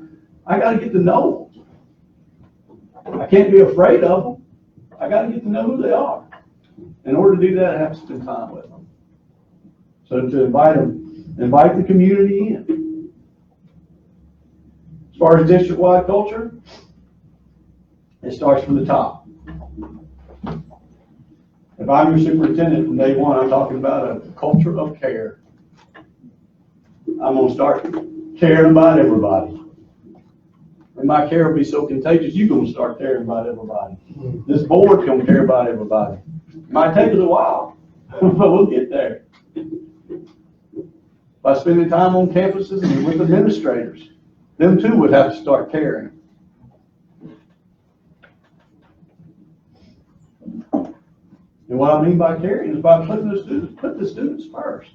got to get to know them. I can't be afraid of them. I got to get to know who they are. In order to do that, I have to spend time with them. So to invite them, invite the community in. As far as district-wide culture, it starts from the top. If I'm your superintendent from day one, I'm talking about a culture of care. I'm going to start caring about everybody. And my care will be so contagious, you're going to start caring about everybody. This board's going to care about everybody. It might take us a while, but we'll get there. By spending time on campuses and with administrators, them too would have to start caring. And what I mean by caring is by putting put the students first.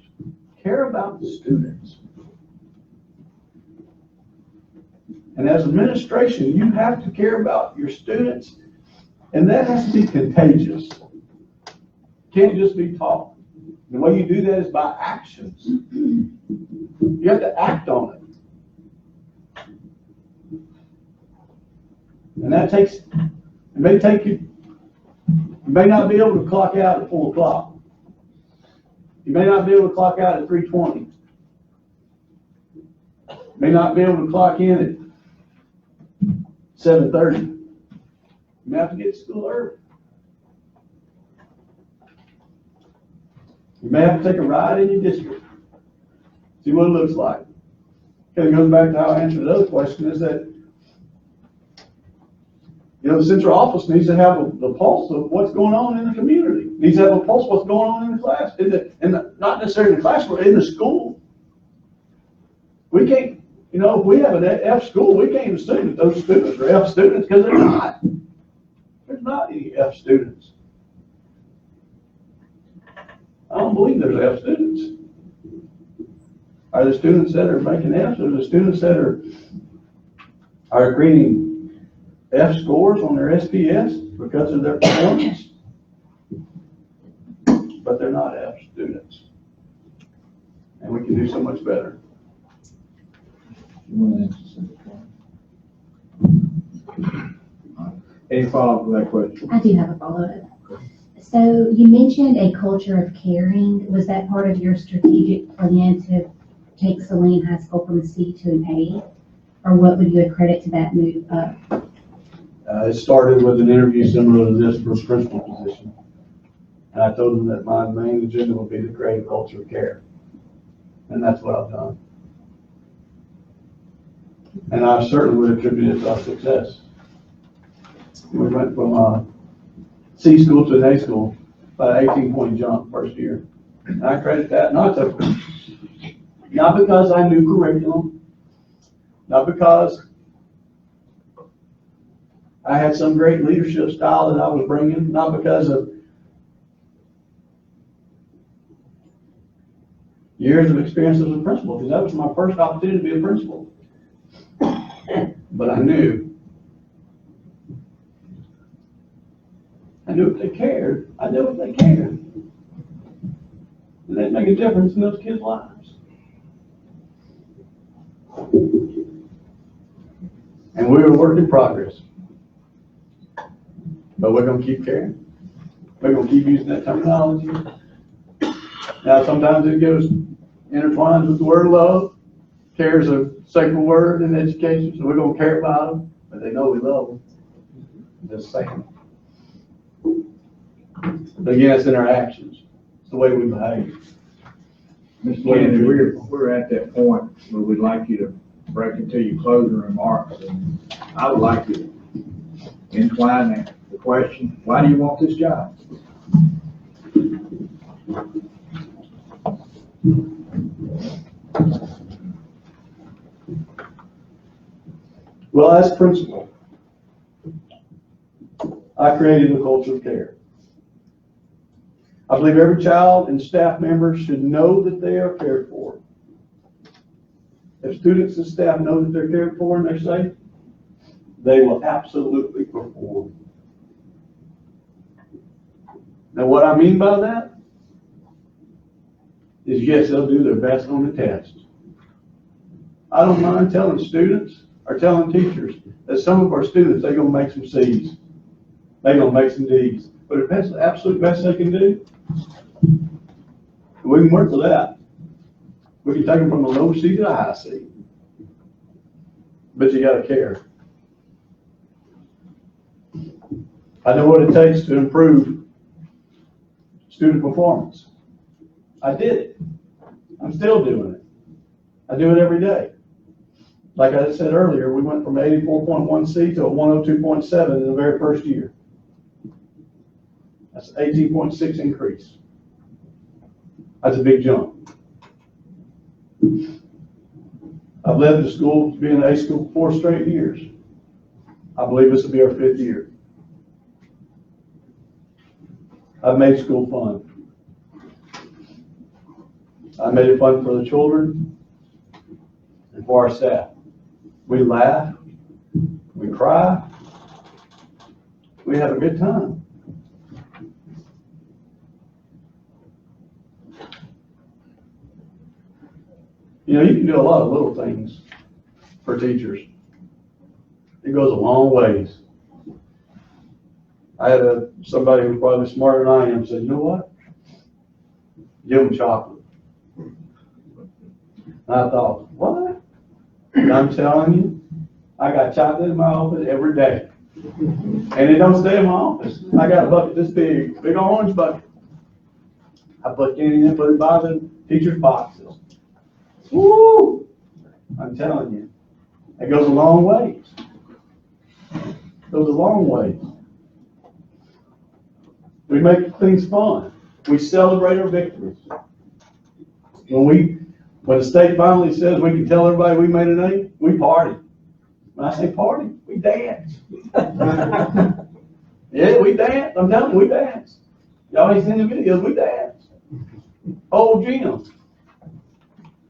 Care about the students. And as administration, you have to care about your students, and that has to be contagious. Can't just be taught. The way you do that is by actions. You have to act on it. And that takes, it may take you, you may not be able to clock out at 4 o'clock. You may not be able to clock out at 3:20. You may not be able to clock in at 7:30. You may have to get to school early. You may have to take a ride in your district. See what it looks like. Okay, it goes back to how I answered the other question, is that, you know, the central office needs to have the pulse of what's going on in the community. Needs to have a pulse of what's going on in the class. Not necessarily in the class, but in the school. We can't, you know, if we have an F school, we can't assume that those students are F students because they're not. There's not any F students. I don't believe there's F students. Are there students that are making Fs, or are there students that are creating F scores on their SPS because of their performance? But they're not F students. And we can do so much better. You want to answer something? Any follow-up to that question? I do have a follow-up. So you mentioned a culture of caring. Was that part of your strategic plan to take Saline High School from a C to an A? Or what would you accredit to that move up? It started with an interview similar to this for a principal position. And I told them that my main agenda would be to create a culture of care. And that's what I've done. And I certainly would attribute it to our success. We went from a C school to an A school, about an 18-point jump first year. And I credit that not because I knew curriculum, not because I had some great leadership style that I was bringing, not because of years of experience as a principal, because that was my first opportunity to be a principal. But I knew if they cared. I knew if they cared. And they'd make a difference in those kids' lives. And we're a work in progress. But we're going to keep caring. We're going to keep using that terminology. And Now, sometimes it goes intertwined with the word love. Care is a sacred word in education, so we're gonna care about them, but they know we love them. Just saying. But again, it's in our actions. It's the way we behave. Mr. Canady, we're at that point where we'd like you to break into your closing remarks. And I would like you to entwine the question, why do you want this job? Well, as principal, I created a culture of care. I believe every child and staff member should know that they are cared for. If students and staff know that they're cared for and they're safe, they will absolutely perform. Now, what I mean by that is, yes, they'll do their best on the test. I don't mind telling students or telling teachers that some of our students, they're going to make some C's. They're going to make some D's. But if that's the absolute best they can do, we can work with that. We can take them from a low C to a high C. But you got to care. I know what it takes to improve student performance. I did it. I'm still doing it. I do it every day. Like I said earlier, we went from 84.1C to a 102.7 in the very first year. That's an 18.6 increase. That's a big jump. I've led the school to be an A school for 4 straight years. I believe this will be our 5th year. I've made school fun. I made it fun for the children and for our staff. We laugh, we cry, we have a good time. You know, you can do a lot of little things for teachers. It goes a long ways. I had somebody who was probably smarter than I am said, you know what? Give them chocolate. And I thought, what? And I'm telling you, I got chocolate in my office every day. And it don't stay in my office. I got a bucket this big, big orange bucket. I put candy in, put it by the teacher's boxes. Woo! I'm telling you, it goes a long ways. It goes a long ways. We make things fun. We celebrate our victories. When the state finally says we can tell everybody we made an A, we party. When I say party, we dance. Yeah, we dance. I'm telling you, we dance. Y'all ain't seen the videos, we dance. Whole gym.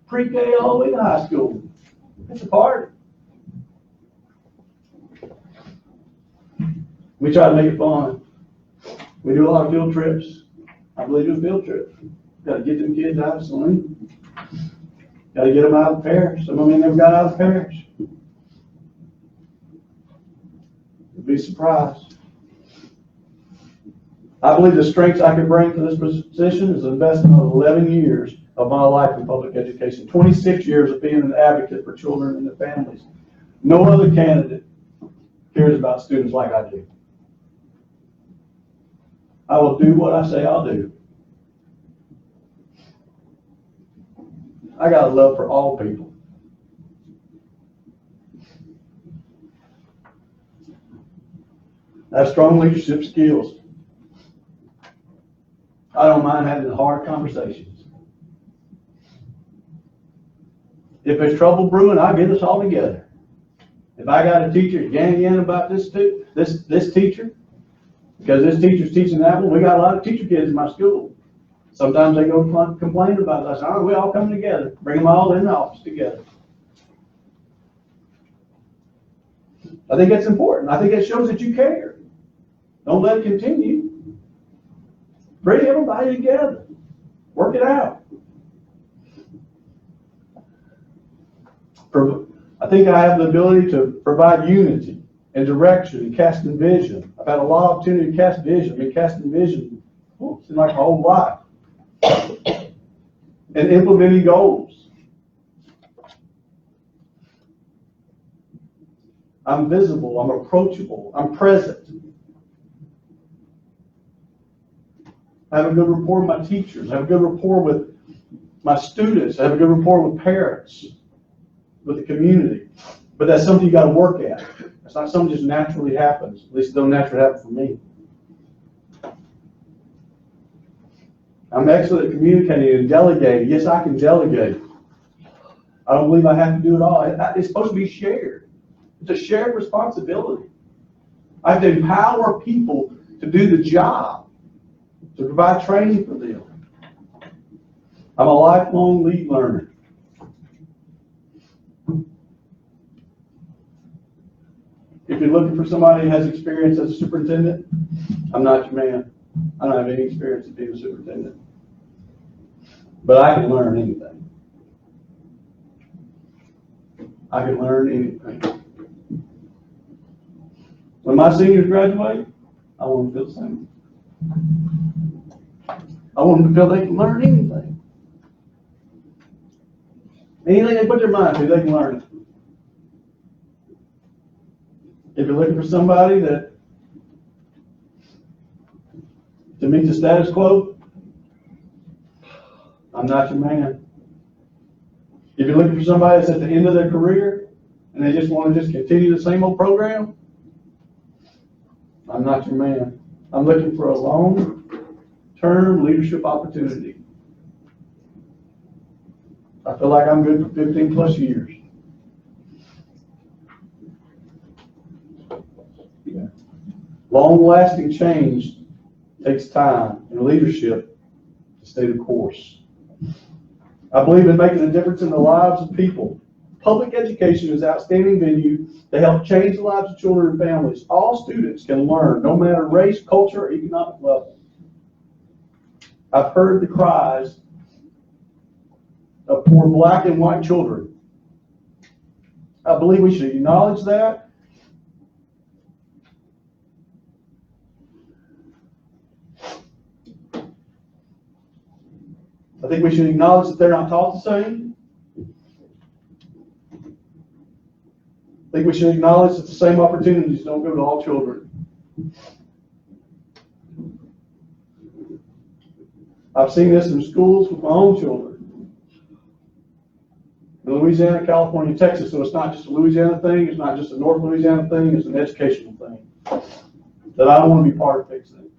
Pre-K all the way to high school. It's a party. We try to make it fun. We do a lot of field trips. I believe in field trips. Got to get them kids out of Saline. Got to get them out of the parish. Some of them never got out of the parish. You'd be surprised. I believe the strengths I can bring to this position is an investment of 11 years of my life in public education, 26 years of being an advocate for children and their families. No other candidate cares about students like I do. I will do what I say I'll do. I got a love for all people. I have strong leadership skills. I don't mind having hard conversations. If there's trouble brewing, I'll get us all together. If I got a teacher yanning about this teacher, because this teacher's teaching that one, we got a lot of teacher kids in my school. Sometimes they go complain about us. We all come together, bring them all in the office together. I think that's important. I think it shows that you care. Don't let it continue. Bring everybody together. Work it out. I think I have the ability to provide unity and direction and casting vision. I've had a lot of opportunity to cast vision. I've been casting vision, seems like my whole life. and implementing goals. I'm visible, I'm approachable, I'm present. I have a good rapport with my teachers, I have a good rapport with my students, I have a good rapport with parents, with the community. But that's something you gotta work at. It's not something that just naturally happens. At least it don't naturally happen for me. I'm excellent at communicating and delegating. Yes, I can delegate. I don't believe I have to do it all. It's supposed to be shared. It's a shared responsibility. I have to empower people to do the job, to provide training for them. I'm a lifelong lead learner. If you're looking for somebody who has experience as a superintendent, I'm not your man. I don't have any experience of being a superintendent. But I can learn anything. I can learn anything. When my seniors graduate, I want them to feel the same. I want them to feel they can learn anything. Anything they put their mind to, they can learn it. If you're looking for somebody that to meet the status quo, I'm not your man. If you're looking for somebody that's at the end of their career and they just want to just continue the same old program, I'm not your man. I'm looking for a long-term leadership opportunity. I feel like I'm good for 15 plus years. Long-lasting change takes time and leadership to stay the course. I believe in making a difference in the lives of people. Public education is an outstanding venue to help change the lives of children and families. All students can learn, no matter race, culture, or economic level. I've heard the cries of poor black and white children. I believe we should acknowledge that. I think we should acknowledge that they're not taught the same. I think we should acknowledge that the same opportunities don't go to all children. I've seen this in schools with my own children. In Louisiana, California, Texas, so it's not just a Louisiana thing, it's not just a North Louisiana thing, it's an educational thing that I want to be part of fixing.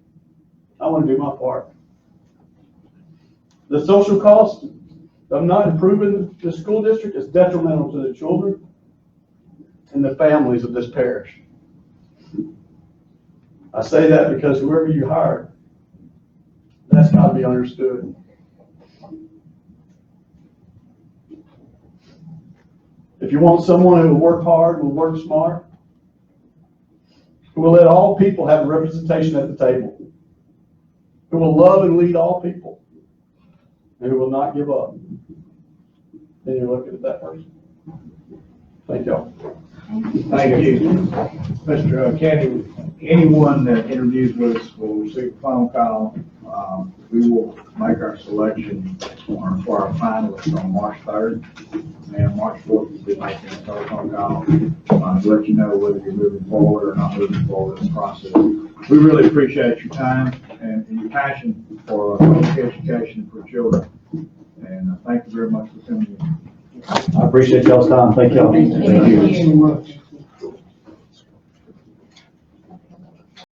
I want to do my part. The social cost of not improving the school district is detrimental to the children and the families of this parish. I say that because whoever you hire, that's got to be understood. If you want someone who will work hard, will work smart, who will let all people have a representation at the table, who will love and lead all people, and who will not give up, then you're looking at that person. Thank y'all. Thank you. Mr. Canady, anyone that interviews with us will receive a phone call. We will make our selection for our finalists on March 3rd. And March 4th, we'll be making a telephone call to let you know whether you're moving forward or not moving forward in the process. We really appreciate your time and your passion for public education for children. And thank you very much for coming in. I appreciate y'all's time. Thank y'all. Thank you so much.